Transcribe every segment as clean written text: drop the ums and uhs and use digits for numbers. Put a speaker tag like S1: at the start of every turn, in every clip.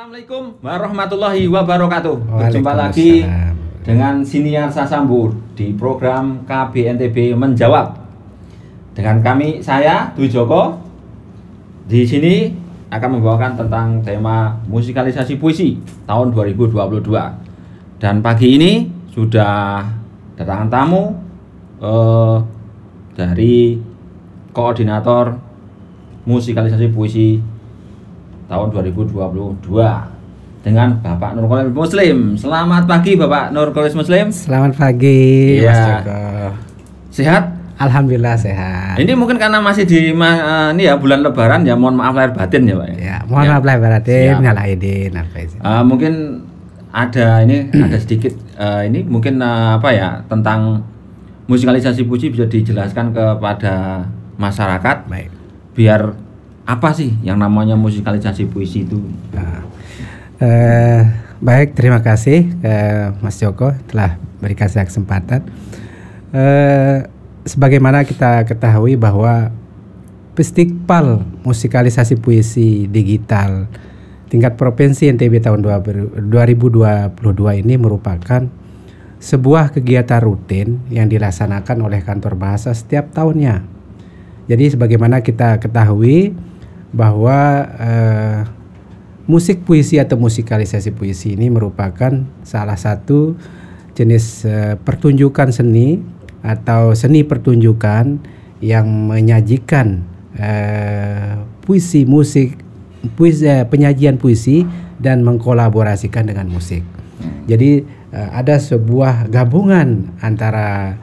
S1: Assalamualaikum warahmatullahi wabarakatuh. Berjumpa lagi dengan Siniar Sasambur di program KBNTB Menjawab. Dengan kami, saya Dwi Joko. Di sini akan membawakan tentang tema musikalisasi puisi tahun 2022. Dan pagi ini sudah datangan tamu dari koordinator musikalisasi puisi tahun 2022 dengan Bapak Nurkolis Muslim. Selamat pagi Bapak Nurkolis Muslim.
S2: Selamat pagi
S1: ya.
S2: Mas Joko.
S1: Sehat?
S2: Alhamdulillah sehat.
S1: Ini mungkin karena masih di ini ya bulan Lebaran ya, mohon maaf lahir batin ya Pak.
S2: Ya, mohon maaf lahir batin, minal aidin.
S1: Mungkin ada ada sedikit ini mungkin apa ya tentang musikalisasi puisi bisa dijelaskan kepada masyarakat.
S2: Baik.
S1: Biar apa sih yang namanya musikalisasi puisi itu?
S2: Baik, terima kasih Mas Joko telah berikan saya kesempatan. Sebagaimana kita ketahui bahwa Festival Musikalisasi Puisi Digital tingkat provinsi NTB tahun 2022 ini merupakan sebuah kegiatan rutin yang dilaksanakan oleh kantor bahasa setiap tahunnya. Jadi sebagaimana kita ketahui bahwa musik puisi atau musikalisasi puisi ini merupakan salah satu jenis pertunjukan seni atau seni pertunjukan yang menyajikan puisi, musik, penyajian puisi dan mengkolaborasikan dengan musik. Jadi ada sebuah gabungan antara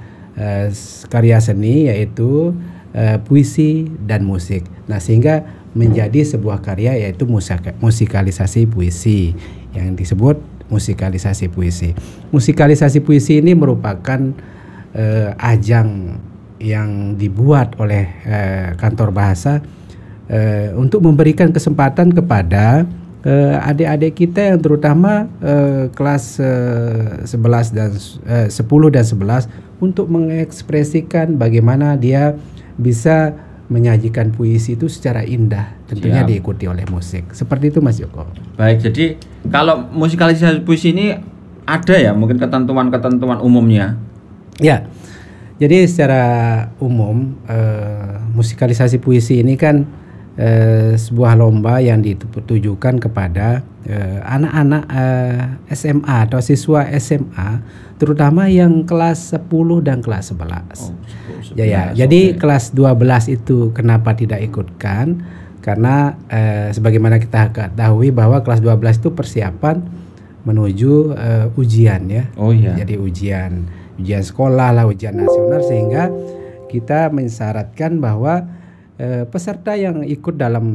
S2: karya seni yaitu puisi dan musik. Nah, sehingga menjadi sebuah karya yaitu musikalisasi puisi yang disebut musikalisasi puisi. Musikalisasi puisi ini merupakan ajang yang dibuat oleh kantor bahasa untuk memberikan kesempatan kepada adik-adik kita yang terutama kelas 11 dan 10 dan 11 untuk mengekspresikan bagaimana dia bisa menyajikan puisi itu secara indah, tentunya diikuti oleh musik. Seperti itu Mas Joko.
S1: Baik, jadi kalau musikalisasi puisi ini ada ya mungkin ketentuan-ketentuan umumnya? Ya.
S2: Jadi secara umum musikalisasi puisi ini kan sebuah lomba yang ditujukan kepada anak-anak SMA atau siswa SMA, terutama yang kelas 10 dan kelas 11. Jadi kelas 12 itu kenapa tidak ikutkan? Karena sebagaimana kita ketahui bahwa kelas 12 itu persiapan menuju ujian ya. Jadi ujian sekolah lah, ujian nasional, sehingga kita mensyaratkan bahwa peserta yang ikut dalam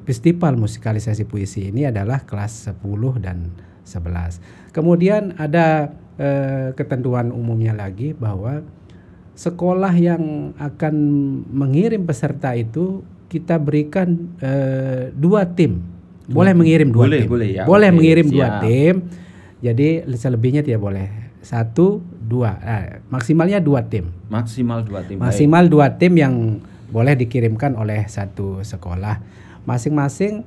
S2: festival musikalisasi puisi ini adalah kelas 10 dan 11. Kemudian ada ketentuan umumnya lagi bahwa sekolah yang akan mengirim peserta itu kita berikan 2 tim. Boleh mengirim 2 tim. Boleh mengirim 2 tim. Jadi selebihnya tidak boleh. 1, 2. Maksimalnya 2 tim.
S1: Maksimal 2 tim.
S2: Maksimal 2 tim yang boleh dikirimkan oleh satu sekolah. Masing-masing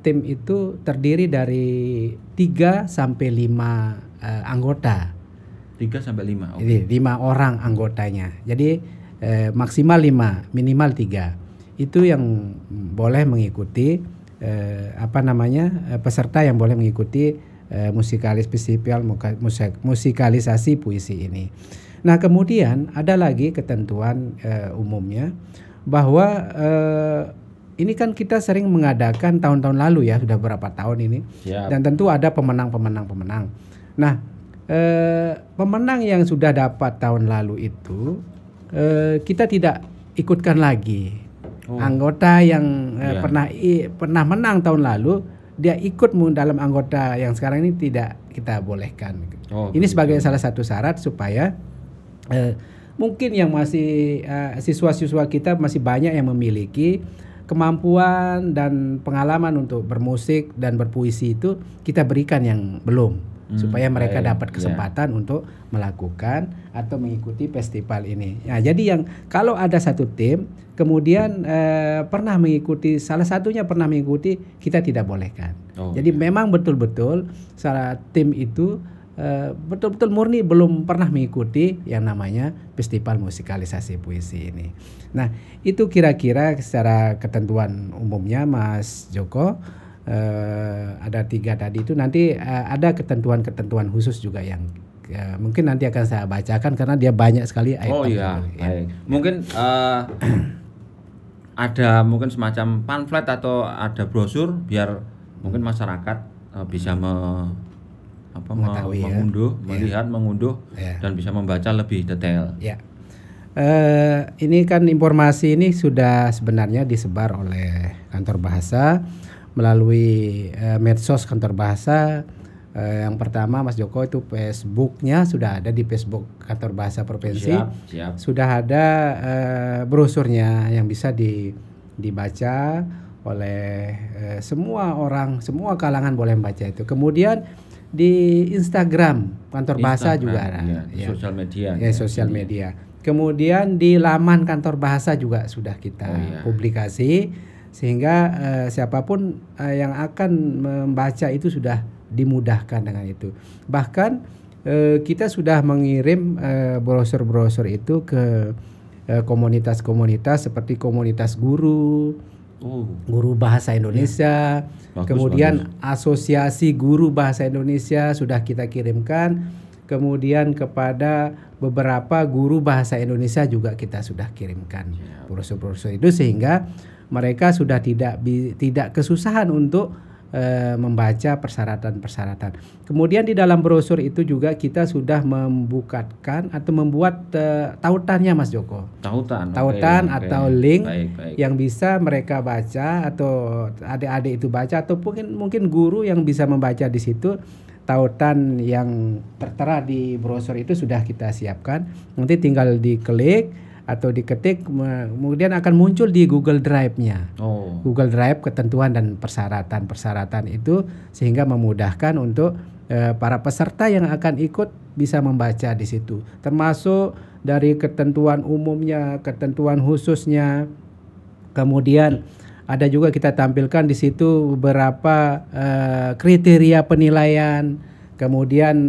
S2: tim itu terdiri dari 3 sampai 5 anggota.
S1: 3 sampai 5.
S2: Jadi 5 orang anggotanya. Jadi maksimal 5, minimal 3. Itu yang boleh mengikuti peserta yang boleh mengikuti festival musikalisasi puisi ini. Nah, kemudian ada lagi ketentuan umumnya bahwa ini kan kita sering mengadakan tahun-tahun lalu ya, sudah berapa tahun ini. Dan tentu ada pemenang. Nah, pemenang yang sudah dapat tahun lalu itu kita tidak ikutkan lagi. Anggota yang pernah menang tahun lalu, dia ikut dalam anggota yang sekarang ini tidak kita bolehkan. Ini sebagai salah satu syarat supaya mungkin yang masih siswa-siswa kita masih banyak yang memiliki kemampuan dan pengalaman untuk bermusik dan berpuisi itu kita berikan yang belum. supaya mereka
S1: baik,
S2: dapat kesempatan untuk melakukan atau mengikuti festival ini. Nah, jadi yang kalau ada satu tim kemudian pernah mengikuti, salah satunya pernah mengikuti, kita tidak bolehkan. Jadi memang betul-betul salah tim itu betul-betul murni belum pernah mengikuti yang namanya festival musikalisasi puisi ini. Nah, itu kira-kira secara ketentuan umumnya Mas Joko. Ada 3 tadi itu, nanti ada ketentuan-ketentuan khusus juga yang mungkin nanti akan saya bacakan karena dia banyak sekali ayat.
S1: Oh iya, baik. Mungkin ada mungkin semacam pamflet atau ada brosur biar mungkin masyarakat bisa mengunduh, melihat, mengunduh dan bisa membaca lebih detail.
S2: Ya. Ini kan informasi ini sudah sebenarnya disebar oleh Kantor Bahasa melalui medsos Kantor Bahasa. Yang pertama Mas Joko itu Facebooknya sudah ada di Facebook Kantor Bahasa Provinsi.
S1: Siap.
S2: Sudah ada brosurnya yang bisa dibaca oleh semua orang, semua kalangan boleh membaca itu. Kemudian di Instagram Kantor Bahasa juga ada,
S1: sosial media.
S2: Sosial media. Kemudian di laman Kantor Bahasa juga sudah kita publikasi, sehingga siapapun yang akan membaca itu sudah dimudahkan dengan itu. Bahkan kita sudah mengirim brosur-brosur itu ke komunitas-komunitas seperti komunitas guru bahasa Indonesia, kemudian asosiasi guru bahasa Indonesia sudah kita kirimkan, kemudian kepada beberapa guru bahasa Indonesia juga kita sudah kirimkan brosur-brosur itu, sehingga mereka sudah tidak kesusahan untuk membaca persyaratan-persyaratan. Kemudian di dalam brosur itu juga kita sudah membukakan atau membuat tautannya Mas Joko. Tautan atau link yang bisa mereka baca atau adik-adik itu baca, atau mungkin guru yang bisa membaca di situ. Tautan yang tertera di brosur itu sudah kita siapkan. Nanti tinggal diklik atau diketik, kemudian akan muncul di Google Drive-nya. Google Drive ketentuan dan persyaratan itu, sehingga memudahkan untuk para peserta yang akan ikut bisa membaca di situ. Termasuk dari ketentuan umumnya, ketentuan khususnya. Kemudian ada juga kita tampilkan di situ beberapa kriteria penilaian, kemudian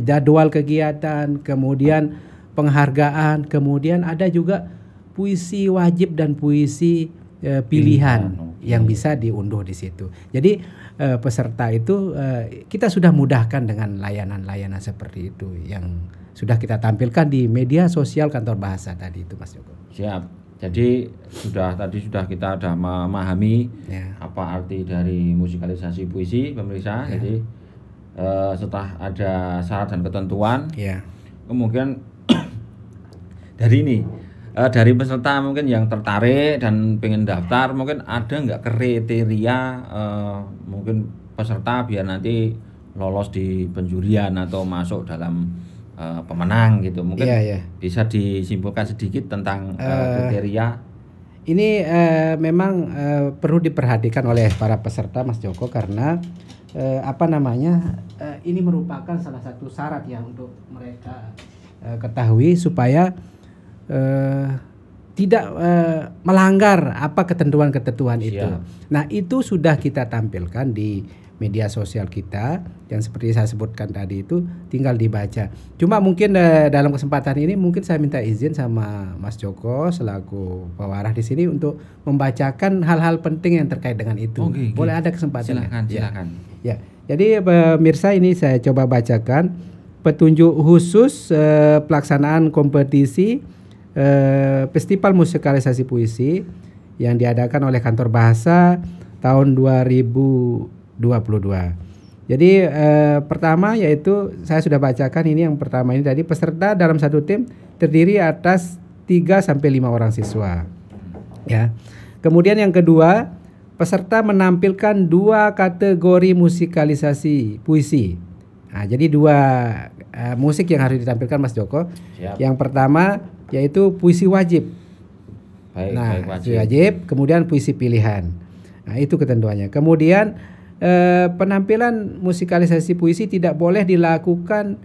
S2: jadwal kegiatan, kemudian penghargaan, kemudian ada juga puisi wajib dan puisi pilihan yang bisa diunduh di situ. Jadi peserta itu kita sudah mudahkan dengan layanan-layanan seperti itu yang sudah kita tampilkan di media sosial Kantor Bahasa tadi itu Mas Joko.
S1: Siap. Jadi tadi sudah kita memahami apa arti dari musikalisasi puisi, pemirsa. Jadi setelah ada syarat dan ketentuan, kemudian dari peserta mungkin yang tertarik dan pengen daftar, mungkin ada nggak kriteria mungkin peserta biar nanti lolos di penjurian atau masuk dalam pemenang gitu, mungkin bisa disimpulkan sedikit tentang kriteria.
S2: Ini memang perlu diperhatikan oleh para peserta Mas Joko, karena ini merupakan salah satu syarat ya untuk mereka ketahui supaya tidak melanggar ketentuan-ketentuan itu. Nah, itu sudah kita tampilkan di media sosial kita yang seperti saya sebutkan tadi itu, tinggal dibaca. Cuma mungkin dalam kesempatan ini mungkin saya minta izin sama Mas Joko selaku pewarah di sini untuk membacakan hal-hal penting yang terkait dengan itu. Boleh ada kesempatan?
S1: Silakan.
S2: Ya. Jadi pemirsa, ini saya coba bacakan petunjuk khusus pelaksanaan kompetisi Festival Musikalisasi Puisi yang diadakan oleh Kantor Bahasa tahun 2022. Jadi pertama yaitu saya sudah bacakan ini, yang pertama ini tadi, peserta dalam satu tim terdiri atas 3 sampai 5 orang siswa. Ya. Kemudian yang kedua, peserta menampilkan 2 kategori musikalisasi puisi. Nah, jadi 2 musik yang harus ditampilkan Mas Joko.
S1: Siap.
S2: Yang pertama yaitu puisi wajib. Puisi wajib, kemudian puisi pilihan. Nah, itu ketentuannya. Kemudian penampilan musikalisasi puisi tidak boleh dilakukan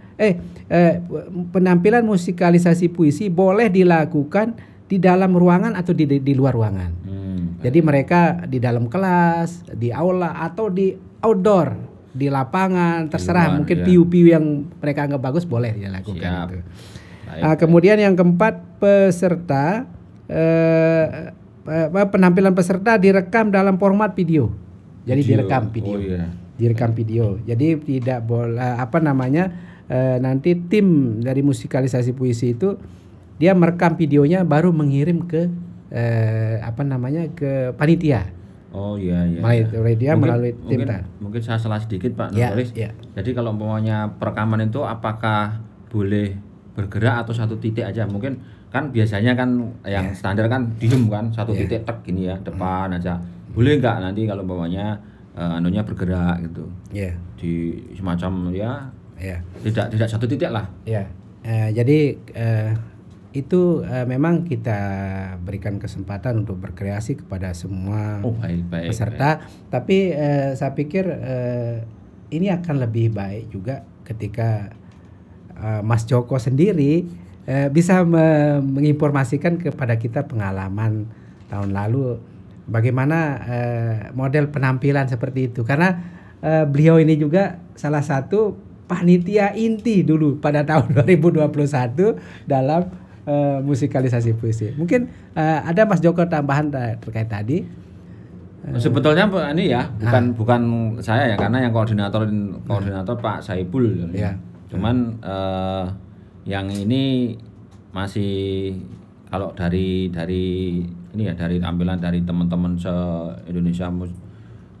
S2: penampilan musikalisasi puisi boleh dilakukan di dalam ruangan atau di luar ruangan. Jadi mereka di dalam kelas, di aula atau di outdoor, di lapangan, terserah. Mungkin piu-piu yang mereka anggap bagus boleh dilakukan. Itu. Kemudian yang keempat, peserta penampilan peserta direkam dalam format video. Jadi direkam video. Direkam video. Jadi tidak boleh nanti tim dari musikalisasi puisi itu dia merekam videonya baru mengirim ke ke panitia.
S1: Oh iya.
S2: Dia melalui tim.
S1: Mungkin saya salah sedikit Pak Nurholis. Jadi kalau umpamanya perekaman itu apakah boleh bergerak atau satu titik aja? Mungkin kan biasanya kan yang standar kan diem kan, satu titik tek gini ya, depan aja. Boleh nggak nanti kalau umpamanya anunya bergerak gitu? Di semacam tidak satu titik lah.
S2: Jadi itu memang kita berikan kesempatan untuk berkreasi kepada semua peserta. Tapi saya pikir ini akan lebih baik juga ketika Mas Joko sendiri bisa menginformasikan kepada kita pengalaman tahun lalu bagaimana model penampilan seperti itu. Karena beliau ini juga salah satu panitia inti dulu pada tahun 2021 dalam musikalisasi puisi. Mungkin ada Mas Joko tambahan terkait tadi.
S1: Sebetulnya ini ya bukan saya ya, karena yang koordinator Pak Saipul. Cuman yang ini masih kalau dari ini ya, dari tampilan dari teman-teman se-Indonesia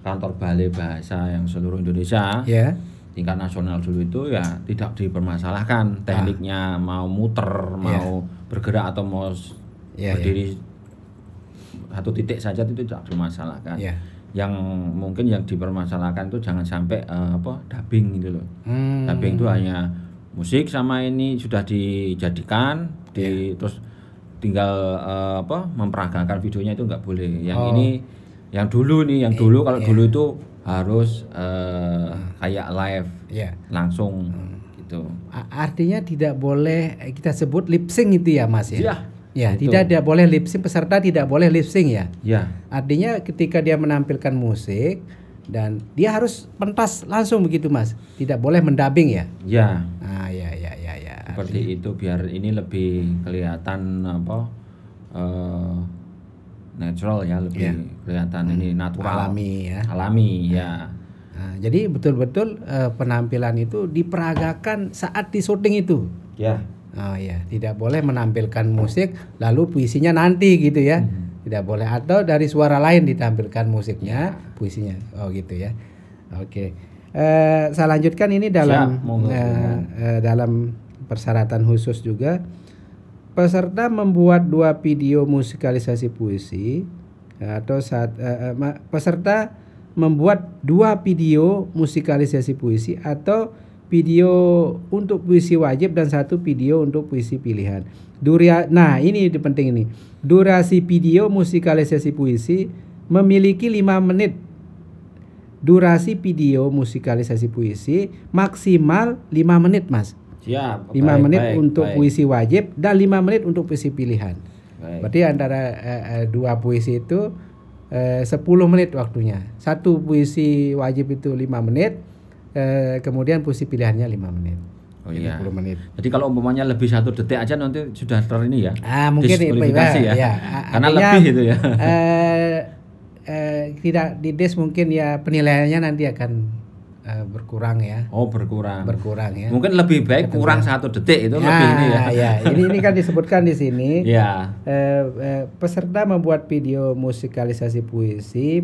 S1: kantor balai bahasa yang seluruh Indonesia. Tingkat nasional dulu itu ya tidak dipermasalahkan tekniknya, mau muter, mau bergerak atau mau berdiri satu titik saja itu tidak dipermasalahkan. Yang mungkin yang dipermasalahkan itu jangan sampai dubbing gitu loh. Dubbing itu hanya musik sama ini sudah dijadikan terus tinggal memperagakan videonya itu nggak boleh. Yang ini yang dulu kalau dulu itu harus kayak live langsung gitu.
S2: Artinya tidak boleh kita sebut lip sync itu ya Mas ya? Tidak boleh lip sync, peserta tidak boleh lip sync ya? Artinya ketika dia menampilkan musik dan dia harus pentas langsung begitu Mas, tidak boleh mendubbing ya?
S1: Seperti itu biar ini lebih kelihatan natural ya, lebih kelihatan ini natural, alami ya.
S2: Nah, jadi betul-betul penampilan itu diperagakan saat di syuting itu. Tidak boleh menampilkan musik lalu puisinya nanti gitu ya. Tidak boleh, atau dari suara lain ditampilkan musiknya, puisinya. Oh gitu ya. Oke. Saya lanjutkan ini dalam dalam persyaratan khusus juga. Peserta membuat 2 video musikalisasi puisi atau peserta membuat 2 video musikalisasi puisi atau video untuk puisi wajib dan 1 video untuk puisi pilihan. Nah, ini penting ini. Durasi video musikalisasi puisi memiliki 5 menit. Durasi video musikalisasi puisi maksimal 5 menit, Mas. 5 menit untuk puisi wajib dan 5 menit untuk puisi pilihan. Berarti antara 2 puisi itu 10 menit waktunya. 1 puisi wajib itu 5 menit, kemudian puisi pilihannya 5 menit. 10 menit.
S1: Jadi kalau umpamanya lebih 1 detik aja nanti sudah ini ya.
S2: Mungkin
S1: diskualifikasi ya. Karena lebih itu ya.
S2: Tidak dides mungkin ya, penilaiannya nanti akan berkurang ya.
S1: Berkurang
S2: ya.
S1: Mungkin lebih baik kurang 1 detik itu lebih ini ya.
S2: Ini kan disebutkan di sini. Peserta membuat video musikalisasi puisi,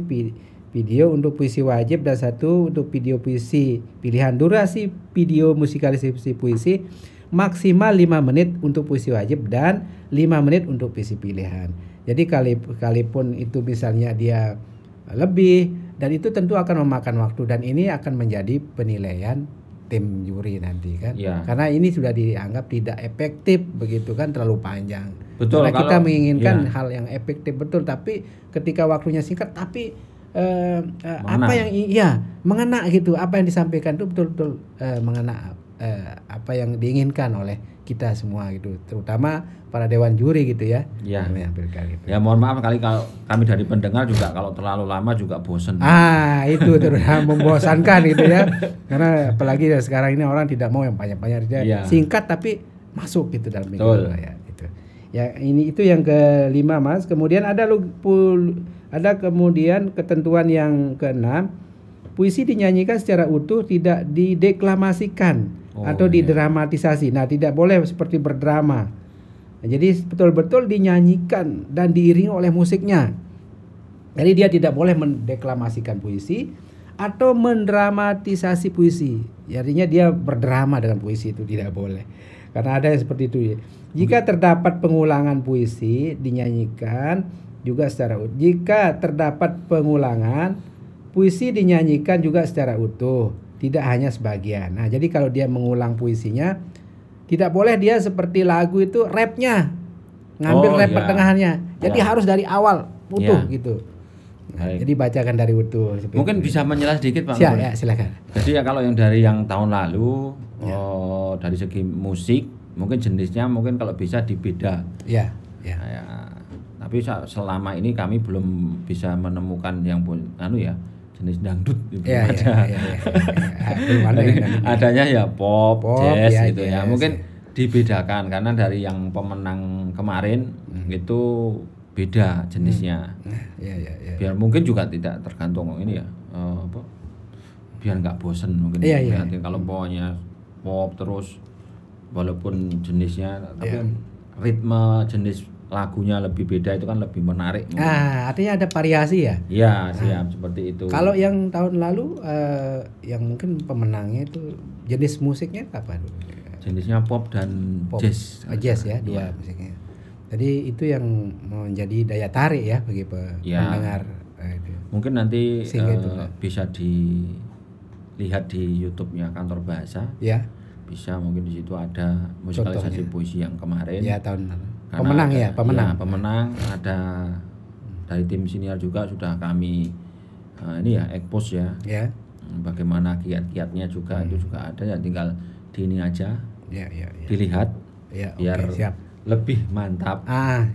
S2: video untuk puisi wajib dan 1 untuk video puisi pilihan. Durasi video musikalisasi puisi maksimal 5 menit untuk puisi wajib dan 5 menit untuk puisi pilihan. Jadi kalaupun itu misalnya dia lebih, dan itu tentu akan memakan waktu, dan ini akan menjadi penilaian tim juri nanti kan. Karena ini sudah dianggap tidak efektif begitu kan, terlalu panjang.
S1: Betul.
S2: Karena kita menginginkan hal yang efektif betul, tapi ketika waktunya singkat tapi apa yang mengena gitu, apa yang disampaikan itu betul-betul mengena apa yang diinginkan oleh kita semua gitu, terutama para dewan juri gitu ya.
S1: Ya.
S2: Gitu.
S1: Ya mohon maaf kali kalau kami dari pendengar juga kalau terlalu lama juga bosen.
S2: Itu terus membosankan gitu ya. Karena apalagi sekarang ini orang tidak mau yang banyak-banyak singkat tapi masuk gitu dalam pikiran ya gitu. Ya itu yang kelima Mas. Kemudian ada kemudian ketentuan yang keenam, puisi dinyanyikan secara utuh, tidak dideklamasikan atau didramatisasi. Nah, tidak boleh seperti berdrama. Jadi betul-betul dinyanyikan dan diiringi oleh musiknya. Jadi dia tidak boleh mendeklamasikan puisi atau mendramatisasi puisi. Artinya dia berdrama dengan puisi, itu tidak boleh. Karena ada yang seperti itu ya. Jika terdapat pengulangan puisi dinyanyikan juga secara utuh. Jika terdapat pengulangan puisi dinyanyikan juga secara utuh, tidak hanya sebagian. Nah, jadi kalau dia mengulang puisinya, tidak boleh dia seperti lagu itu rapnya ngambil rap pertengahannya. Jadi harus dari awal utuh gitu. Nah, jadi bacakan dari utuh.
S1: Mungkin bisa menjelas sedikit Pak.
S2: Ya, silakan.
S1: Jadi kalau yang dari yang tahun lalu dari segi musik mungkin jenisnya mungkin kalau bisa dibeda.
S2: Ya.
S1: Tapi selama ini kami belum bisa menemukan yang jenis dangdut gitu. Adanya ya pop jazz gitu ya. Mungkin dibedakan karena dari yang pemenang kemarin itu beda jenisnya. Biar mungkin juga tidak tergantung ini ya. Biar nggak bosen mungkin. Nanti kalau pokoknya pop terus walaupun jenisnya tapi ritme jenis lagunya lebih beda itu kan lebih menarik.
S2: Artinya ada variasi ya?
S1: Iya, siap seperti itu.
S2: Kalau yang tahun lalu yang mungkin pemenangnya itu jenis musiknya apa dulu?
S1: Jenisnya pop dan jazz.
S2: Jazz ya, dua musiknya. Jadi itu yang menjadi daya tarik ya bagi pendengar.
S1: Mungkin nanti bisa dilihat di YouTube-nya Kantor Bahasa.
S2: Ya.
S1: Bisa mungkin di situ ada musikalisasi puisi yang kemarin.
S2: Ya, tahun lalu.
S1: Pemenang ada dari tim senior juga sudah kami expose ya. Bagaimana kiat-kiatnya juga itu juga ada ya, tinggal di ini aja. Dilihat biar lebih mantap.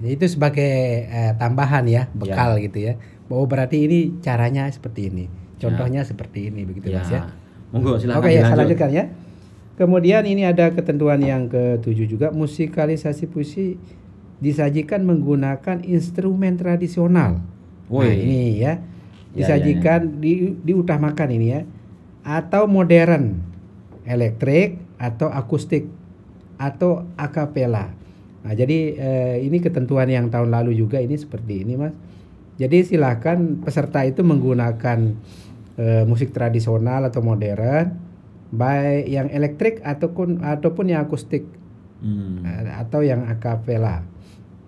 S2: Itu sebagai tambahan ya, bekal gitu ya. Berarti ini caranya seperti ini. Contohnya seperti ini begitu Mas ya.
S1: Monggo silakan.
S2: Oke, saya lanjutkan ya. Kemudian ini ada ketentuan yang ke-7 juga, musikalisasi puisi disajikan menggunakan instrumen tradisional. Nah, ini ya. Disajikan diutamakan ini ya. Atau modern, elektrik atau akustik atau akapela. Nah, jadi ini ketentuan yang tahun lalu juga ini seperti ini, Mas. Jadi silakan peserta itu menggunakan musik tradisional atau modern, baik yang elektrik ataupun yang akustik atau yang akapela.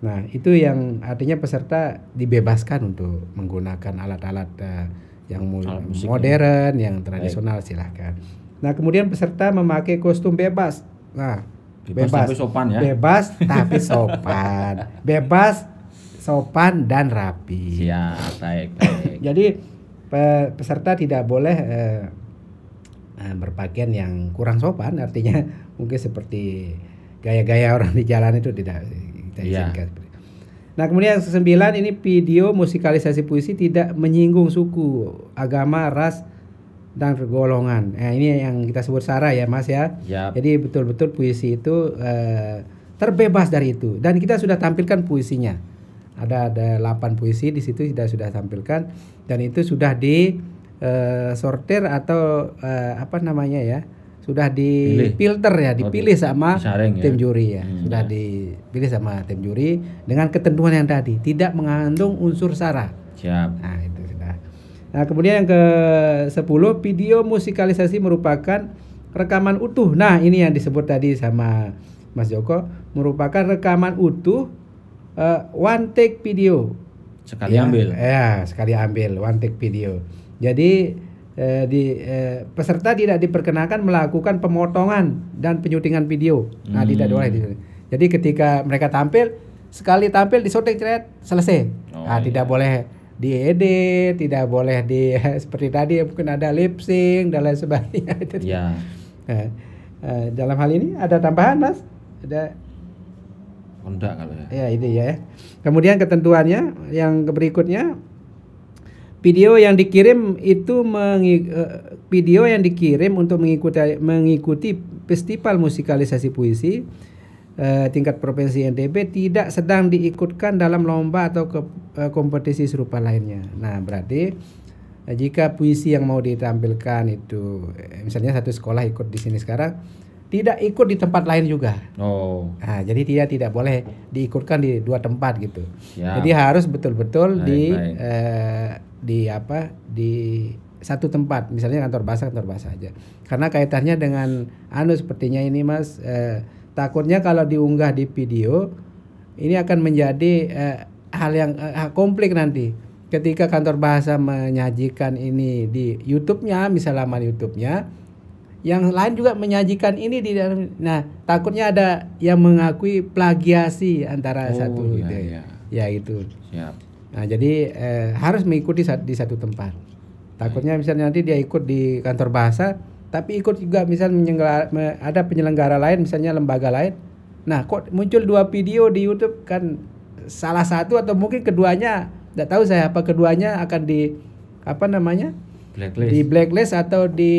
S2: Nah, itu yang artinya peserta dibebaskan untuk menggunakan alat-alat yang modern, yang tradisional silahkan. Nah, kemudian peserta memakai kostum bebas. Nah, bebas
S1: tapi sopan ya.
S2: Bebas tapi sopan. Bebas, sopan dan rapi.
S1: Siap, baik.
S2: Jadi peserta tidak boleh berpakaian yang kurang sopan, artinya mungkin seperti gaya-gaya orang di jalan itu tidak kita izinkan. Nah, kemudian yang ke-9 ini video musikalisasi puisi tidak menyinggung suku, agama, ras dan golongan. Nah, ini yang kita sebut sara ya Mas ya. Jadi betul-betul puisi itu terbebas dari itu, dan kita sudah tampilkan puisinya. Ada 8 puisi di situ sudah tampilkan, dan itu sudah di sortir atau sudah dipilter ya, dipilih sama tim juri ya. Sudah dipilih sama tim juri dengan ketentuan yang tadi, tidak mengandung unsur sara. Nah, itu sudah. Nah, kemudian yang ke-10, video musikalisasi merupakan rekaman utuh. Nah, ini yang disebut tadi sama Mas Joko, merupakan rekaman utuh one take video.
S1: Sekali ambil.
S2: Ya, sekali ambil one take video. Jadi peserta tidak diperkenakan melakukan pemotongan dan penyutingan video. Nah, tidak boleh. Jadi ketika mereka tampil, sekali tampil disotek selesai. Tidak boleh diedit, tidak boleh seperti tadi mungkin ada lip sync dan lain sebagainya.
S1: Ya.
S2: Dalam hal ini ada tambahan, Mas? Ada?
S1: Enggak kalau ya.
S2: Ya, itu ya. Kemudian ketentuannya yang berikutnya, video yang dikirim itu video yang dikirim untuk mengikuti festival musikalisasi puisi tingkat provinsi NTB tidak sedang diikutkan dalam lomba atau kompetisi serupa lainnya. Nah, berarti jika puisi yang mau ditampilkan itu misalnya satu sekolah ikut di sini sekarang, tidak ikut di tempat lain juga.
S1: Oh.
S2: Nah, jadi tidak boleh diikutkan di 2 tempat gitu.
S1: Ya.
S2: Jadi harus betul-betul
S1: Baik.
S2: di satu tempat, misalnya kantor bahasa aja. Karena kaitannya dengan sepertinya ini, Mas, takutnya kalau diunggah di video ini akan menjadi hal yang komplik nanti. Ketika kantor bahasa menyajikan ini di YouTube-nya, misalnya laman YouTube-nya, yang lain juga menyajikan ini di dalam. Nah, takutnya ada yang mengakui plagiasi antara satu gitu. Ya itu. Siap. Nah, jadi harus mengikuti di satu tempat. Takutnya misalnya nanti dia ikut di kantor bahasa, tapi ikut juga misalnya ada penyelenggara lain, misalnya lembaga lain. Nah, kok muncul 2 video di YouTube, kan salah satu atau mungkin keduanya, tidak tahu saya apa keduanya akan di
S1: blacklist.
S2: Di blacklist atau di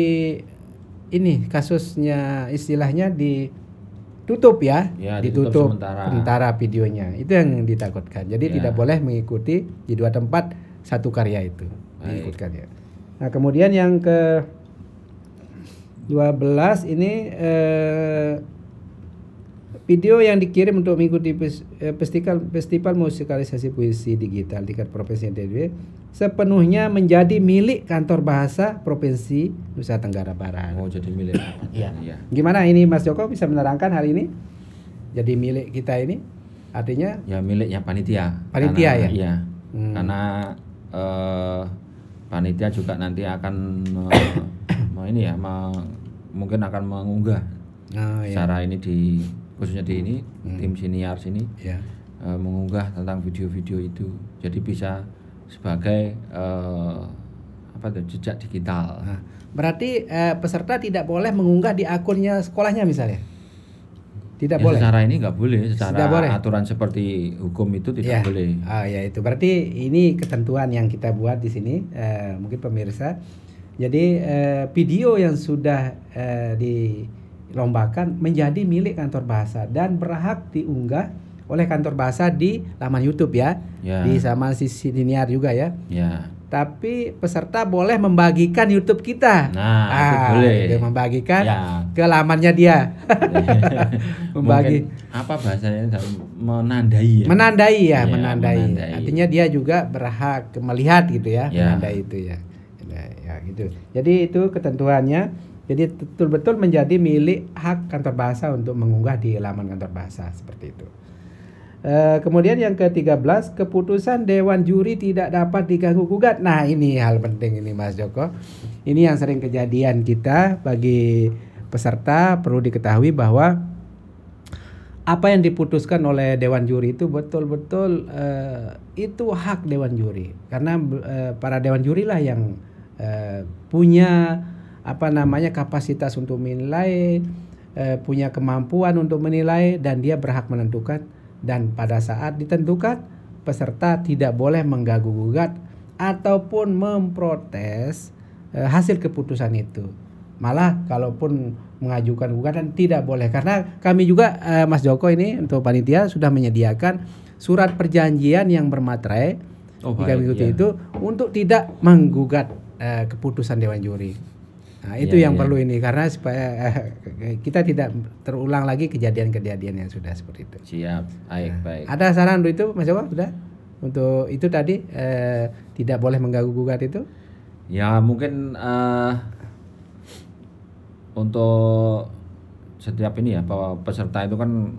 S2: ini kasusnya istilahnya ditutup ya, ditutup sementara videonya. Itu yang ditakutkan. Jadi tidak boleh mengikuti di 2 tempat satu karya itu. Diikutkan ya. Nah, kemudian yang ke 12 ini video yang dikirim untuk mengikuti festival musikalisasi puisi digital tingkat provinsi NTB sepenuhnya menjadi milik kantor bahasa Provinsi Nusa Tenggara Barat.
S1: Oh, jadi milik.
S2: Ya. Gimana ini, Mas Joko bisa menerangkan hal ini? Jadi milik kita ini artinya? Ya,
S1: miliknya panitia.
S2: Panitia ya.
S1: Iya. Karena panitia juga nanti akan mungkin akan mengunggah secara ini khususnya di ini tim siniar sini mengunggah tentang video-video itu. Jadi bisa sebagai jejak digital.
S2: Nah, berarti peserta tidak boleh mengunggah di akunnya sekolahnya misalnya? Tidak boleh.
S1: Secara ini nggak boleh. Secara aturan seperti hukum itu tidak boleh.
S2: Ya itu berarti ini ketentuan yang kita buat di sini, mungkin pemirsa. Jadi video yang sudah dilombakan menjadi milik kantor bahasa dan berhak diunggah oleh kantor bahasa di laman YouTube ya. Di sama siniar juga ya. Tapi peserta boleh membagikan YouTube kita.
S1: Nah, itu boleh.
S2: Itu membagikan ke lamannya dia.
S1: Mungkin apa bahasanya, menandai ya.
S2: Menandai. Artinya dia juga berhak melihat gitu ya, menandai itu ya. Ya gitu. Jadi itu ketentuannya. Jadi betul-betul menjadi milik hak kantor bahasa untuk mengunggah di laman kantor bahasa seperti itu. Kemudian yang ke-13, keputusan Dewan Juri tidak dapat diganggu gugat. Nah, ini hal penting ini, Mas Joko. Ini yang sering kejadian kita bagi peserta. Perlu diketahui bahwa apa yang diputuskan oleh Dewan Juri itu betul-betul itu hak Dewan Juri. Karena para Dewan Juri lah yang punya kapasitas untuk menilai, punya kemampuan untuk menilai, dan dia berhak menentukan. Dan pada saat ditentukan, peserta tidak boleh mengganggu gugat ataupun memprotes hasil keputusan itu. Malah kalaupun mengajukan gugatan tidak boleh, karena kami juga Mas Joko ini untuk panitia sudah menyediakan surat perjanjian yang bermaterai jika mengikuti itu untuk tidak menggugat keputusan Dewan Juri. Nah, itu yang perlu ini, karena supaya kita tidak terulang lagi kejadian-kejadian yang sudah seperti itu.
S1: Siap, baik.
S2: Ada saran untuk itu, Mas Joko? Sudah? Untuk itu tadi tidak boleh mengganggu gugat itu?
S1: Ya mungkin untuk setiap ini ya, bahwa peserta itu kan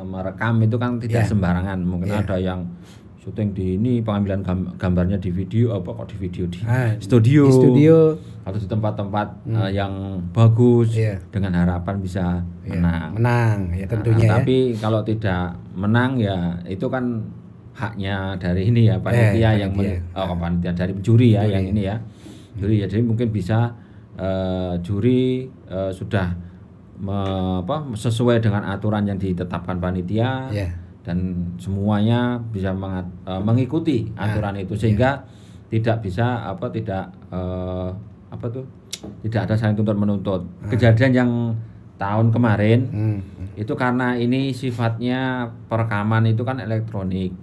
S1: merekam itu kan tidak sembarangan. Mungkin ada yang syuting di ini, pengambilan gambarnya di video, di studio atau di tempat-tempat yang bagus dengan harapan bisa menang
S2: ya tentunya.
S1: Tapi kalau tidak menang ya itu kan haknya dari ini ya panitia yang panitia dari juri ya yang ini ya. Juri ya, jadi mungkin bisa juri sudah sesuai dengan aturan yang ditetapkan panitia dan semuanya bisa mengikuti aturan itu sehingga tidak bisa tidak ada saling tuntut menuntut. Kejadian yang tahun kemarin itu karena ini sifatnya perekaman itu kan elektronik.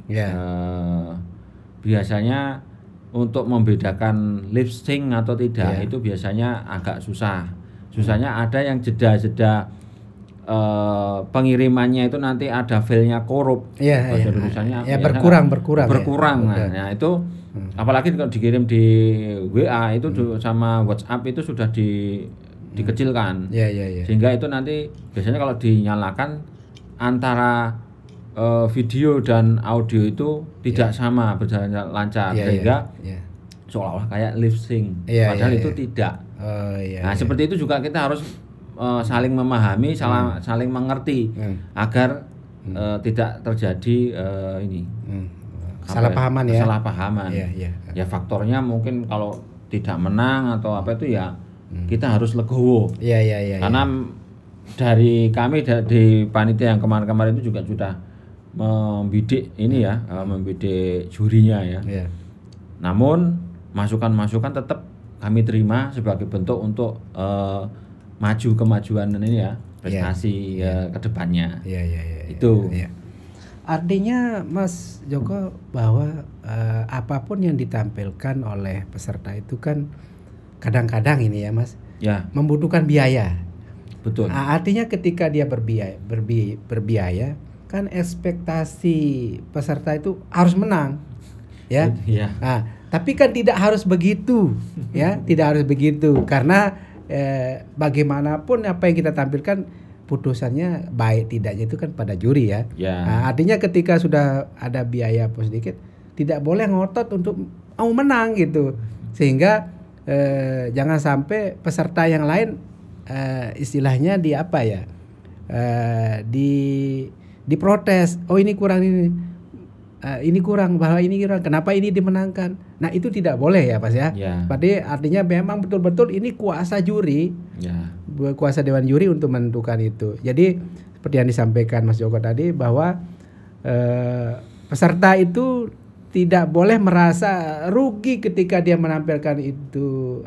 S1: Biasanya untuk membedakan lip sync atau tidak itu biasanya agak susah. Susahnya ada yang jeda-jeda pengirimannya itu nanti ada filenya korup. Berkurang. Nah, itu apalagi kalau dikirim di WA itu sama WhatsApp itu sudah dikecilkan. Sehingga itu nanti biasanya kalau dinyalakan antara video dan audio itu tidak sama berjalan lancar sehingga seolah-olah kayak lip sync padahal itu tidak. Nah, seperti itu juga kita harus saling memahami, saling mengerti agar tidak terjadi
S2: kesalahpahaman ya.
S1: Kesalahpahaman. Ya faktornya mungkin kalau tidak menang atau apa itu ya kita harus legowo. Karena dari kami di panitia yang kemarin-kemarin itu juga sudah membidik ini ya, membidik jurinya ya. Namun masukan-masukan tetap kami terima sebagai bentuk untuk maju kemajuan ini ya, prestasi ke depannya. Itu.
S2: Artinya Mas Joko bahwa apapun yang ditampilkan oleh peserta itu kan kadang-kadang ini ya Mas, membutuhkan biaya.
S1: Betul.
S2: Artinya ketika dia berbiaya kan ekspektasi peserta itu harus menang, ya. Nah, tapi kan tidak harus begitu, ya, tidak harus begitu karena bagaimanapun apa yang kita tampilkan putusannya baik tidaknya itu kan pada juri ya. Nah, artinya ketika sudah ada biaya sedikit, tidak boleh ngotot untuk mau menang gitu, sehingga jangan sampai peserta yang lain istilahnya diprotes, oh ini kurang ini kurang, bahwa ini kurang, kenapa ini dimenangkan. Nah itu tidak boleh ya Mas ya. Berarti artinya memang betul-betul ini kuasa juri, kuasa Dewan Juri untuk menentukan itu. Jadi seperti yang disampaikan Mas Joko tadi bahwa peserta itu tidak boleh merasa rugi ketika dia menampilkan itu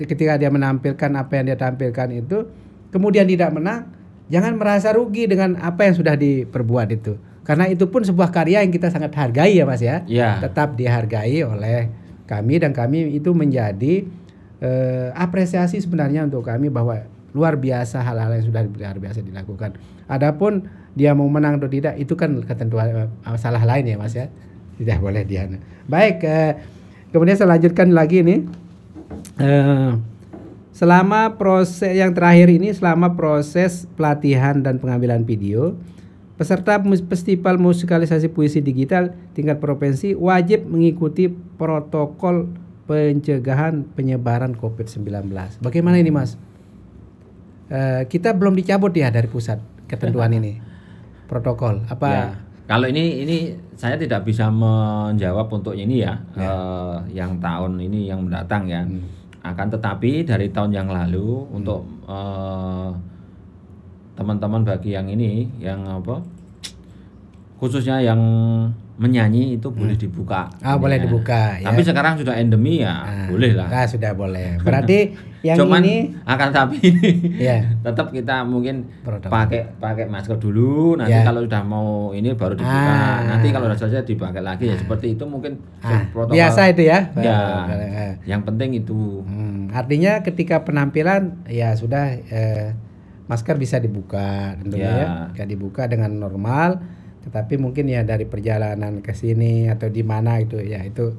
S2: ketika dia menampilkan apa yang dia tampilkan itu kemudian tidak menang. Jangan merasa rugi dengan apa yang sudah diperbuat itu. Karena itu pun sebuah karya yang kita sangat hargai ya Mas ya. Tetap dihargai oleh kami dan kami itu menjadi apresiasi sebenarnya untuk kami bahwa luar biasa hal-hal yang sudah luar biasa dilakukan. Adapun dia mau menang atau tidak itu kan ketentuan masalah lain ya Mas ya. Tidak boleh dia. Baik, kemudian saya lanjutkan lagi nih. Selama proses yang terakhir ini, selama proses pelatihan dan pengambilan video, peserta festival musikalisasi puisi digital tingkat provinsi wajib mengikuti protokol pencegahan penyebaran COVID-19. Bagaimana ini Mas? Kita belum dicabut ya dari pusat ketentuan ini protokol apa?
S1: Ya, kalau ini saya tidak bisa menjawab untuk ini ya. Yang tahun ini yang mendatang ya. Akan tetapi dari tahun yang lalu untuk teman-teman bagi yang ini yang khususnya yang menyanyi itu boleh dibuka.
S2: Boleh dibuka.
S1: Tapi sekarang sudah endemi ya, boleh lah.
S2: Sudah boleh. Berarti yang
S1: cuman
S2: ini
S1: akan tapi ini tetap kita mungkin pakai masker dulu. Nanti kalau sudah mau ini baru dibuka. Nanti kalau sudah selesai dipakai lagi ya seperti itu mungkin protokol. Biasa
S2: itu ya.
S1: Yang penting itu.
S2: Artinya ketika penampilan ya sudah masker bisa dibuka tentunya ya dibuka dengan normal. Tetapi mungkin ya dari perjalanan ke sini atau di mana itu ya itu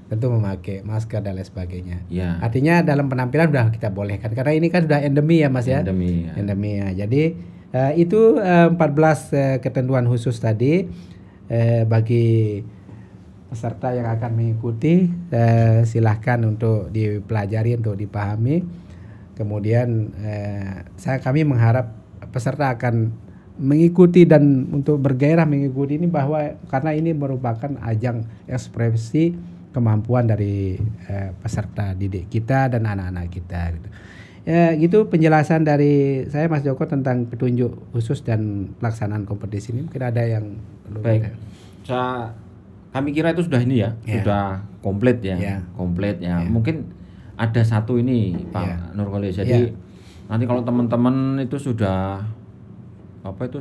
S2: tentu memakai masker dan lain sebagainya. Artinya dalam penampilan sudah kita bolehkan karena ini kan sudah endemi ya Mas ya. Endemi ya. Jadi itu 14 ketentuan khusus tadi bagi peserta yang akan mengikuti silahkan untuk dipelajari, untuk dipahami. Kemudian kami mengharap peserta akan mengikuti dan untuk bergairah mengikuti ini, bahwa karena ini merupakan ajang ekspresi kemampuan dari peserta didik kita dan anak-anak kita gitu. Ya, gitu penjelasan dari saya Mas Joko tentang petunjuk khusus dan pelaksanaan kompetisi ini. Mungkin ada yang perlu.
S1: Baik. Kami kira itu sudah ini ya, sudah komplit ya. Komplit ya. Mungkin ada satu ini Pak Nurkoli. Jadi nanti kalau teman-teman itu sudah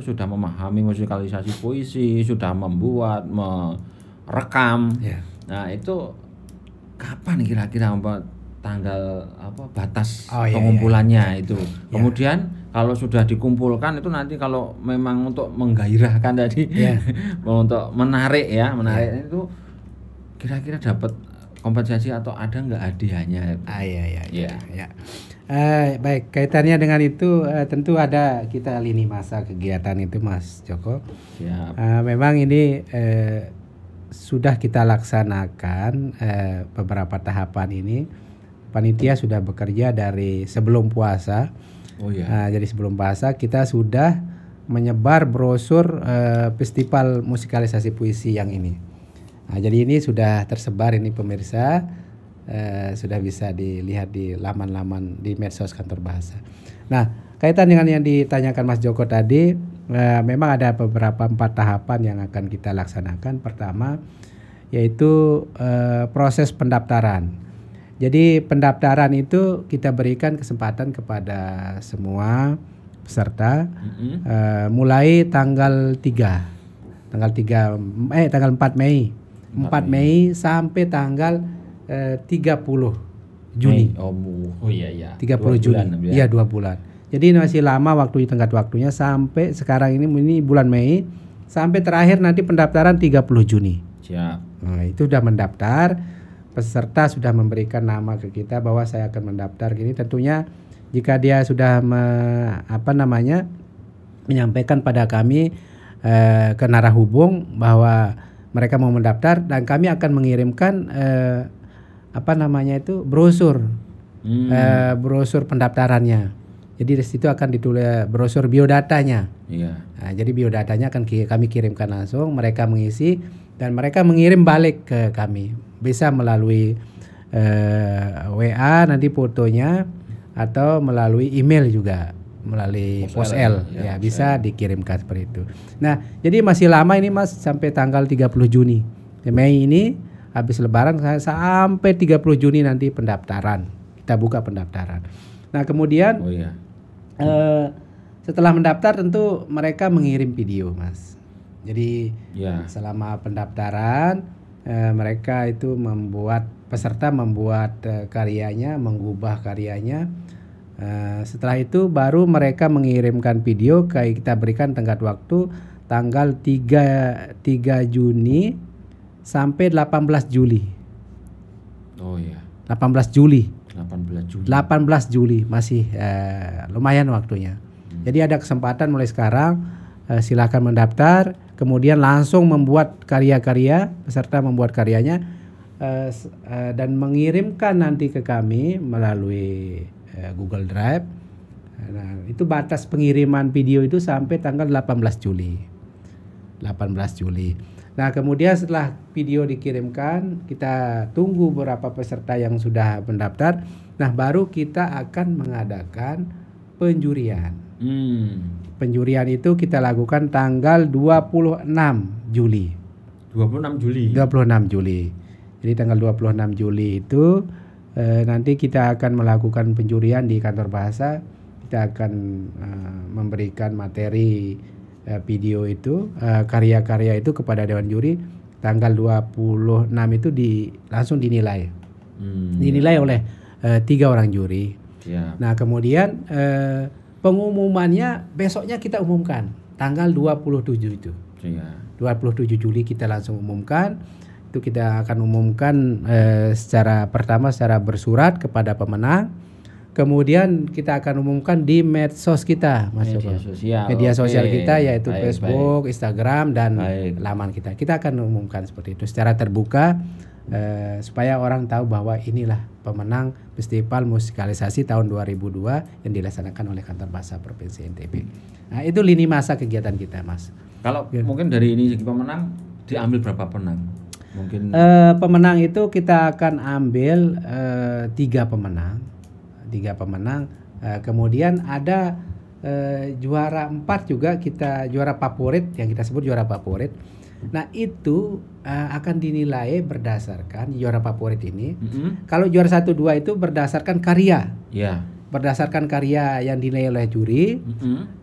S1: sudah memahami musikalisasi puisi, sudah membuat, merekam. Nah, itu kapan kira-kira tanggal batas pengumpulannya itu. Kemudian kalau sudah dikumpulkan itu nanti kalau memang untuk menggairahkan tadi untuk menarik itu kira-kira dapat kompensasi atau ada nggak hadiahnya?
S2: Baik, kaitannya dengan itu tentu ada kita lini masa kegiatan itu Mas Joko. Memang ini sudah kita laksanakan beberapa tahapan ini. Panitia sudah bekerja dari sebelum puasa. Jadi sebelum puasa kita sudah menyebar brosur festival musikalisasi puisi yang ini. Jadi ini sudah tersebar ini pemirsa. Sudah bisa dilihat di laman-laman di medsos kantor bahasa. Nah, kaitan dengan yang ditanyakan Mas Joko tadi, memang ada beberapa 4 tahapan yang akan kita laksanakan. Pertama, yaitu proses pendaftaran. Jadi pendaftaran itu kita berikan kesempatan kepada semua peserta mulai tanggal 4 Mei. 4 Mei sampai tanggal 30 Juni. 30 Juni. Iya, 2 bulan. Jadi masih lama waktu tenggat waktunya sampai sekarang ini bulan Mei sampai terakhir nanti pendaftaran 30 Juni.
S1: Siap.
S2: Nah, itu sudah mendaftar, peserta sudah memberikan nama ke kita bahwa saya akan mendaftar gini. Tentunya jika dia sudah menyampaikan pada kami ke narahubung bahwa mereka mau mendaftar, dan kami akan mengirimkan brosur brosur pendaftarannya. Jadi di situ akan ditulis brosur biodatanya. Nah, jadi biodatanya akan kami kirimkan langsung, mereka mengisi dan mereka mengirim balik ke kami. Bisa melalui WA nanti fotonya atau melalui email juga, melalui POSL ya bisa dikirimkan seperti itu. Nah, jadi masih lama ini Mas sampai tanggal 30 Juni. Mei ini habis lebaran sampai 30 Juni nanti pendaftaran. Kita buka pendaftaran. Nah, kemudian setelah mendaftar tentu mereka mengirim video, Mas. Jadi selama pendaftaran mereka itu peserta membuat karyanya, mengubah karyanya. Setelah itu baru mereka mengirimkan video, kita berikan tenggat waktu tanggal 3 Juni sampai 18 Juli. 18 Juli masih lumayan waktunya. Jadi ada kesempatan mulai sekarang, silakan mendaftar, kemudian langsung membuat karya-karya, peserta membuat karyanya dan mengirimkan nanti ke kami melalui Google Drive. Nah, itu batas pengiriman video itu sampai tanggal 18 Juli. Nah, kemudian setelah video dikirimkan, kita tunggu beberapa peserta yang sudah mendaftar. Nah, baru kita akan mengadakan penjurian. Penjurian itu kita lakukan tanggal 26 Juli. 26 Juli. Jadi tanggal 26 Juli itu nanti kita akan melakukan penjurian di kantor bahasa. Kita akan memberikan materi video itu, karya-karya itu kepada Dewan Juri. Tanggal 26 itu langsung dinilai. Dinilai oleh 3 orang juri. Nah, kemudian pengumumannya besoknya kita umumkan tanggal 27 itu. 27 Juli kita langsung umumkan. Itu kita akan umumkan secara bersurat kepada pemenang. Kemudian kita akan umumkan di medsos kita, Mas Joko. Media sosial kita yaitu Facebook, Instagram dan laman kita. Kita akan umumkan seperti itu secara terbuka supaya orang tahu bahwa inilah pemenang Festival Musikalisasi tahun 2002 yang dilaksanakan oleh Kantor Bahasa Provinsi NTB. Nah, itu lini masa kegiatan kita, Mas.
S1: Kalau mungkin dari ini segi pemenang diambil berapa pemenang? Mungkin
S2: pemenang itu kita akan ambil 3 pemenang. Kemudian ada juara 4 juga, kita juara favorit yang kita sebut juara favorit. Nah itu akan dinilai berdasarkan juara favorit ini. Kalau juara 1, 2 itu berdasarkan karya. Berdasarkan karya yang dinilai oleh juri,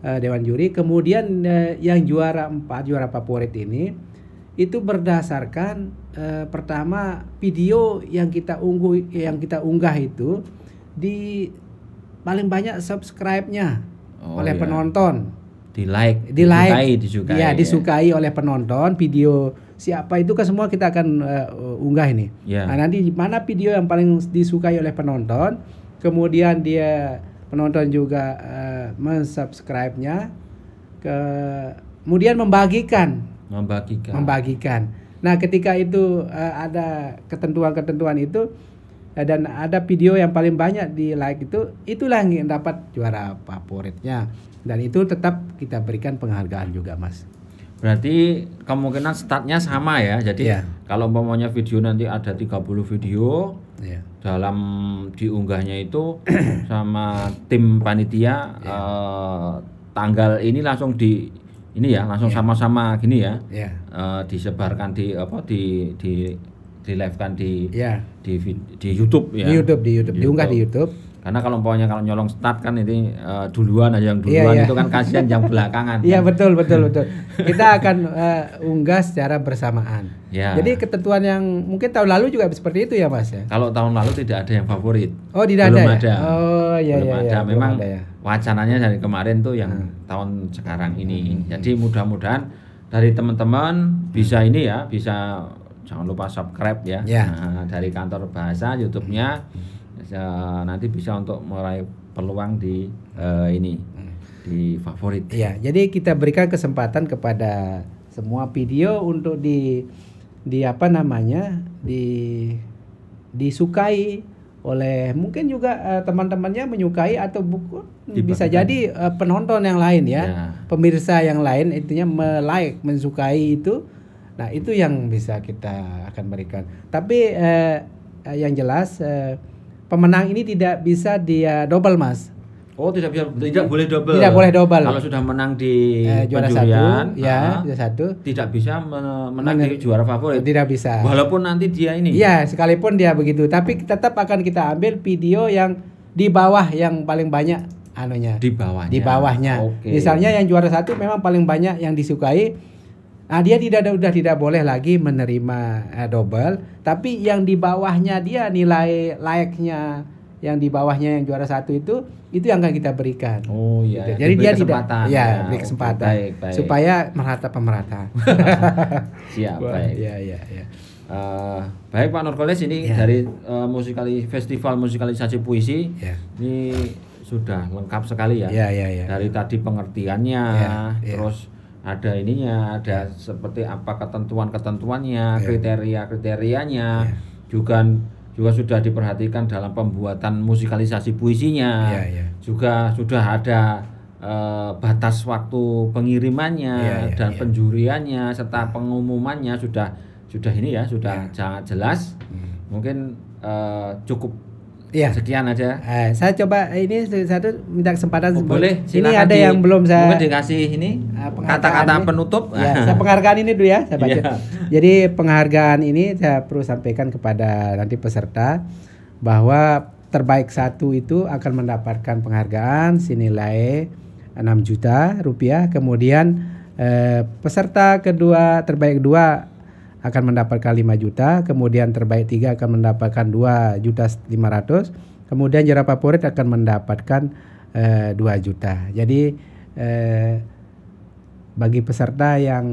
S2: dewan juri. Kemudian yang juara 4, juara favorit ini itu berdasarkan pertama video yang kita unggah itu di paling banyak subscribe-nya oleh penonton. Disukai oleh penonton. Video siapa itu kan semua kita akan unggah ini. Nah, nanti mana video yang paling disukai oleh penonton, kemudian penonton juga mensubscribe-nya, kemudian membagikan. Nah, ketika itu ada ketentuan-ketentuan itu dan ada video yang paling banyak di like itulah yang dapat juara favoritnya. Dan itu tetap kita berikan penghargaan juga, Mas.
S1: Berarti kemungkinan startnya sama ya. Jadi kalau umpamanya video nanti ada 30 video, dalam diunggahnya itu sama tim panitia tanggal ini langsung langsung sama-sama gini ya. Disebarkan di live-kan di YouTube ya.
S2: Di YouTube. Diunggah di YouTube.
S1: Karena kalau nyolong start kan ini duluan aja, yang duluan itu kan kasihan yang belakangan.
S2: Iya, betul. Kita akan unggah secara bersamaan. Jadi ketentuan yang mungkin tahun lalu juga seperti itu ya, Mas ya.
S1: Kalau tahun lalu tidak ada yang favorit.
S2: Oh, tidak
S1: belum
S2: ada.
S1: Belum ada. Memang wacananya dari kemarin tuh yang tahun sekarang ini. Jadi mudah-mudahan dari teman-teman bisa bisa jangan lupa subscribe ya. Nah, dari Kantor Bahasa YouTube-nya nanti bisa untuk meraih peluang di di favorit.
S2: Jadi kita berikan kesempatan kepada semua video untuk disukai oleh mungkin juga teman-temannya menyukai atau bisa jadi penonton yang lain pemirsa yang lain intinya mensukai itu. Nah, itu yang bisa kita akan berikan. Tapi yang jelas pemenang ini tidak bisa dia double, Mas.
S1: Oh, tidak boleh double.
S2: Tidak boleh double.
S1: Kalau sudah menang di
S2: juara
S1: penjurian,
S2: juara 1,
S1: tidak bisa menang di juara favorit.
S2: Tidak bisa.
S1: Walaupun nanti dia ini.
S2: Sekalipun dia begitu, tapi tetap akan kita ambil video yang di bawah yang paling banyak anunya.
S1: Di bawahnya.
S2: Okay. Misalnya yang juara 1 memang paling banyak yang disukai. Nah, dia tidak boleh lagi menerima double, tapi yang di bawahnya dia nilai like-nya yang di bawahnya yang juara 1 itu yang akan kita berikan.
S1: Oh iya.
S2: Gitu. Jadi dia
S1: kesempatan.
S2: beri kesempatan baik. Supaya merata.
S1: Siap, baik.
S2: Iya.
S1: Baik Pak Nurkolis, ini dari Festival Musikalisasi Puisi ini sudah lengkap sekali ya.
S2: Iya.
S1: Dari tadi pengertiannya, terus ada ininya, ada seperti apa ketentuan-ketentuannya, kriteria-kriterianya, juga sudah diperhatikan dalam pembuatan musikalisasi puisinya. Juga sudah ada batas waktu pengirimannya dan penjuriannya serta pengumumannya sudah sangat jelas. Mungkin cukup sekian aja.
S2: Saya coba ini satu minta kesempatan.
S1: Boleh.
S2: Ini ada yang belum saya.
S1: Mungkin dikasih ini kata-kata penutup.
S2: Saya penghargaan ini dulu ya. Saya baca. Jadi penghargaan ini saya perlu sampaikan kepada nanti peserta bahwa terbaik 1 itu akan mendapatkan penghargaan senilai 6 juta rupiah. Kemudian peserta kedua terbaik 2 akan mendapatkan 5 juta, kemudian terbaik 3 akan mendapatkan 2.500.000, kemudian juara favorit akan mendapatkan 2 juta. Jadi bagi peserta yang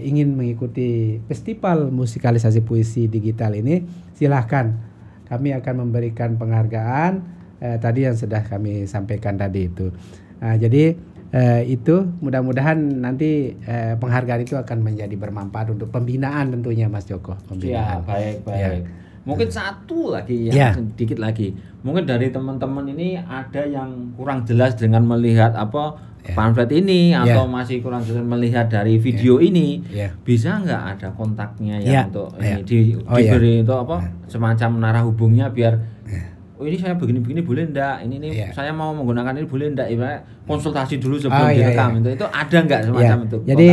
S2: ingin mengikuti Festival Musikalisasi Puisi Digital ini, silahkan. Kami akan memberikan penghargaan tadi yang sudah kami sampaikan tadi itu. Jadi itu mudah-mudahan nanti penghargaan itu akan menjadi bermanfaat untuk pembinaan tentunya Mas Joko.
S1: Ya, baik. Ya. Mungkin satu lagi sedikit lagi. Mungkin dari teman-teman ini ada yang kurang jelas dengan melihat pamflet ini atau masih kurang jelas melihat dari video ini. Bisa nggak ada kontaknya untuk ini diberi untuk semacam narah hubungnya biar ini saya begini-begini boleh enggak? Ini saya mau menggunakan ini boleh enggak? Konsultasi dulu sebelum direkam. Itu ada enggak semacam itu?
S2: Jadi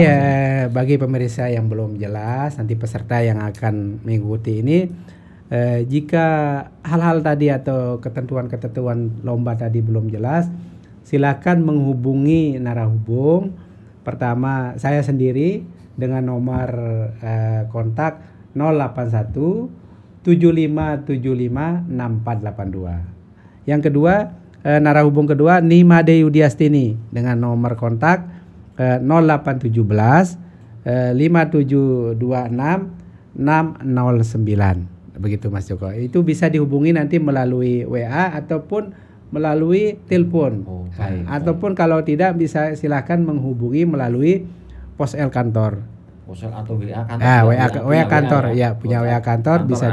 S2: bagi pemirsa yang belum jelas, nanti peserta yang akan mengikuti ini, jika hal-hal tadi atau ketentuan-ketentuan lomba tadi belum jelas, silakan menghubungi narahubung. Pertama saya sendiri dengan nomor kontak 081 75756482. Yang kedua, narahubung kedua Nimade Yudiastini dengan nomor kontak 0817 5726 609. Begitu Mas Joko. Itu bisa dihubungi nanti melalui WA ataupun melalui telepon. Ataupun kalau tidak bisa silakan menghubungi melalui pos L kantor.
S1: Pos L atau WA kantor.
S2: WA kantor punya WA kantor bisa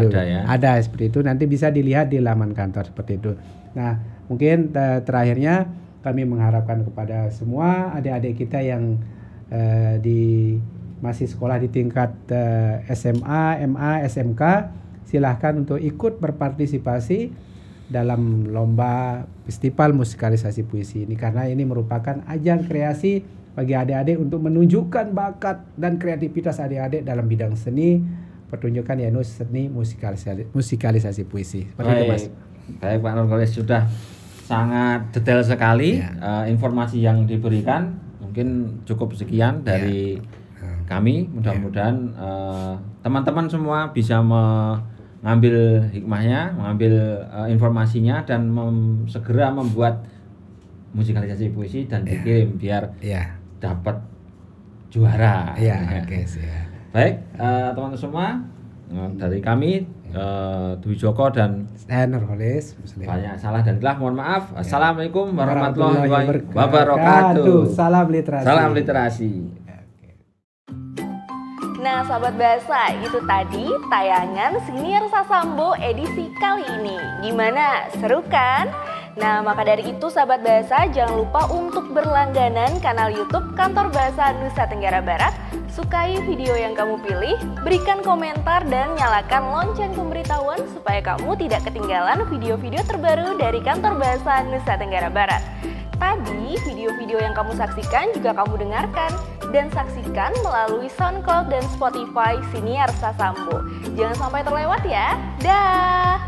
S2: ada seperti itu, nanti bisa dilihat di laman kantor seperti itu. Nah, mungkin terakhirnya kami mengharapkan kepada semua adik-adik kita yang masih sekolah di tingkat SMA, MA, SMK, silahkan untuk ikut berpartisipasi dalam lomba festival musikalisasi puisi ini, karena ini merupakan ajang kreasi bagi adik-adik untuk menunjukkan bakat dan kreativitas adik-adik dalam bidang seni pertunjukan seni musikalisasi puisi. Seperti itu Mas.
S1: Baik Pak Nurholis, sudah sangat detail sekali informasi yang diberikan. Mungkin cukup sekian dari kami. Mudah-mudahan teman-teman semua bisa mengambil hikmahnya, mengambil informasinya, dan segera membuat musikalisasi puisi dan dikirim biar dapat juara. Baik, teman-teman semua, dari kami Dwi Joko dan
S2: Nurholis,
S1: banyak salah dan hilang, mohon maaf. Assalamualaikum warahmatullahi wabarakatuh.
S2: Salam literasi.
S1: Salam literasi.
S3: Nah Sahabat Bahasa, itu tadi tayangan Siniar Sasambo edisi kali ini. Gimana? Seru kan? Nah maka dari itu Sahabat Bahasa, jangan lupa untuk berlangganan kanal YouTube Kantor Bahasa Nusa Tenggara Barat. Sukai video yang kamu pilih, berikan komentar dan nyalakan lonceng pemberitahuan supaya kamu tidak ketinggalan video-video terbaru dari Kantor Bahasa Nusa Tenggara Barat. Tadi video-video yang kamu saksikan juga kamu dengarkan dan saksikan melalui SoundCloud dan Spotify Siniar Sasambo. Jangan sampai terlewat ya. Dah.